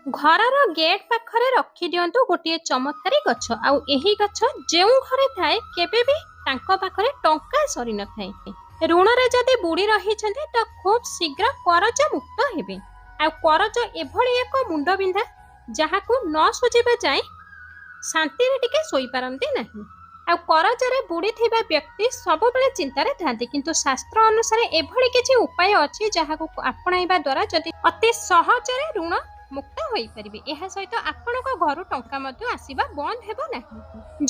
ଘରର ଗେଟ୍ ପାଖରେ ରଖି ଦିଅନ୍ତୁ ଗୋଟିଏ ଚମତ୍କାରୀ ଗଛ। ଆଉ ଏହି ଗଛ ଯେଉଁ ଘରେ ଥାଏ କେବେ ବି ତାଙ୍କ ପାଖରେ ଟଙ୍କା ସରି ନଥାଏ। ଋଣରେ ଯଦି ବୁଡ଼ି ରହିଛନ୍ତି ତ ଖୁବ୍ ଶୀଘ୍ର କରଜ ମୁକ୍ତ ହେବେ। ଆଉ କରଜ ଏଭଳି ଏକ ମୁଣ୍ଡବିନ୍ଧା ଯାହାକୁ ନ ସୁଝିବା ଯାଏଁ ଶାନ୍ତିରେ ଟିକେ ଶୋଇପାରନ୍ତି ନାହିଁ। ଆଉ କରଜରେ ବୁଡ଼ିଥିବା ବ୍ୟକ୍ତି ସବୁବେଳେ ଚିନ୍ତାରେ ଥାନ୍ତି, କିନ୍ତୁ ଶାସ୍ତ୍ର ଅନୁସାରେ ଏଭଳି କିଛି ଉପାୟ ଅଛି ଯାହାକୁ ଆପଣାଇବା ଦ୍ୱାରା ଯଦି ଅତି ସହଜରେ ଋଣ ମୁକ୍ତ ହୋଇପାରିବେ। ଏହା ସହିତ ଆପଣଙ୍କ ଘରୁ ଟଙ୍କା ମଧ୍ୟ ଆସିବା ବନ୍ଦ ହେବ ନାହିଁ।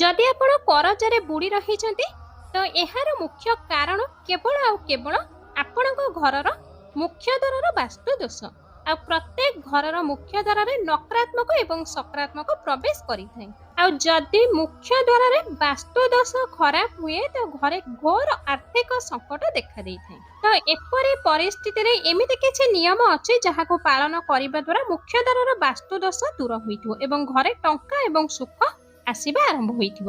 ଯଦି ଆପଣ କରଜରେ ବୁଡ଼ି ରହିଛନ୍ତି ତ ଏହାର ମୁଖ୍ୟ କାରଣ କେବଳ ଆଉ କେବଳ ଆପଣଙ୍କ ଘରର ମୁଖ୍ୟ ଦ୍ୱାରର ବାସ୍ତୁ ଦୋଷ। ଆଉ ପ୍ରତ୍ୟେକ ଘରର ମୁଖ୍ୟ ଦ୍ୱାରରେ ନକାରାତ୍ମକ ଏବଂ ସକାରାତ୍ମକ ପ୍ରବେଶ କରିଥାଏ। ଆଉ ଯଦି ମୁଖ୍ୟ ଦ୍ୱାରରେ ବାସ୍ତୁ ଦୋଷ ଖରାପ ହୁଏ ତ ଘରେ ଘୋର ଆର୍ଥିକ ସଙ୍କଟ ଦେଖା ଦେଇଥାଏ। ତ ଏପରି ପରିସ୍ଥିତିରେ ଏମିତି କିଛି ନିୟମ ଅଛି ଯାହାକୁ ପାଳନ କରିବା ଦ୍ୱାରା ମୁଖ୍ୟ ଦ୍ୱାରର ବାସ୍ତୁ ଦୋଷ ଦୂର ହୋଇଥିବ ଏବଂ ଘରେ ଟଙ୍କା ଏବଂ ସୁଖ ଆସିବା ଆରମ୍ଭ ହୋଇଥିବ।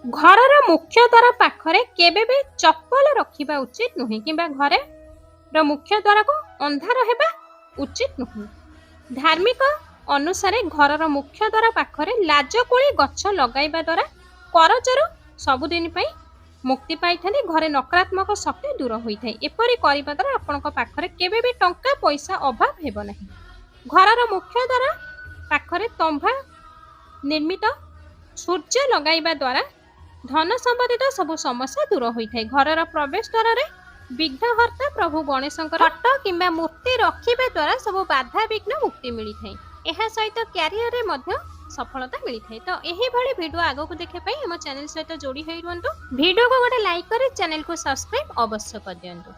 ଘରର ମୁଖ୍ୟ ଦ୍ୱାର ପାଖରେ କେବେ ବି ଚପଲ ରଖିବା ଉଚିତ ନୁହେଁ କିମ୍ବା ଘରେ ମୁଖ୍ୟ ଦ୍ୱାରକୁ ଅନ୍ଧାର ହେବା ଉଚିତ ନୁହେଁ। ଧାର୍ମିକ ଅନୁସାରେ ଘରର ମୁଖ୍ୟ ଦ୍ୱାର ପାଖରେ ଲାଜକୁଳି ଗଛ ଲଗାଇବା ଦ୍ୱାରା କରଜରୁ ସବୁଦିନ ପାଇଁ ମୁକ୍ତି ପାଇଥାନ୍ତି। ଘରେ ନକାରାତ୍ମକ ଶକ୍ତି ଦୂର ହୋଇଥାଏ। ଏପରି କରିବା ଦ୍ୱାରା ଆପଣଙ୍କ ପାଖରେ କେବେ ବି ଟଙ୍କା ପଇସା ଅଭାବ ହେବ ନାହିଁ। ଘରର ମୁଖ୍ୟ ଦ୍ୱାର ପାଖରେ ତମ୍ବା ନିର୍ମିତ ସୂର୍ଯ୍ୟ ଲଗାଇବା ଦ୍ୱାରା ଧନ ସମ୍ବନ୍ଧିତ ସବୁ ସମସ୍ୟା ଦୂର ହୋଇଥାଏ। ଘରର ପ୍ରବେଶ ଦ୍ୱାରରେ ବିଘ୍ନହର୍ତ୍ତା ପ୍ରଭୁ ଗଣେଶଙ୍କର ଫଟୋ କିମ୍ବା ମୂର୍ତ୍ତି ରଖିବା ଦ୍ୱାରା ସବୁ ବାଧା ବିଘ୍ନ ମୁକ୍ତି ମିଳିଥାଏ। ଏହା ସହିତ କ୍ୟାରିୟରରେ ମଧ୍ୟ ସଫଳତା ମିଳିଥାଏ। ତ ଏହିଭଳି ଭିଡ଼ିଓ ଆଗକୁ ଦେଖିବା ପାଇଁ ଆମ ଚ୍ୟାନେଲ ସହିତ ଯୋଡ଼ି ହୋଇ ରୁହନ୍ତୁ। ଭିଡ଼ିଓକୁ ଗୋଟେ ଲାଇକ୍ କରି ଚ୍ୟାନେଲକୁ ସବସ୍କ୍ରାଇବ୍ ଅବଶ୍ୟ କରିଦିଅନ୍ତୁ।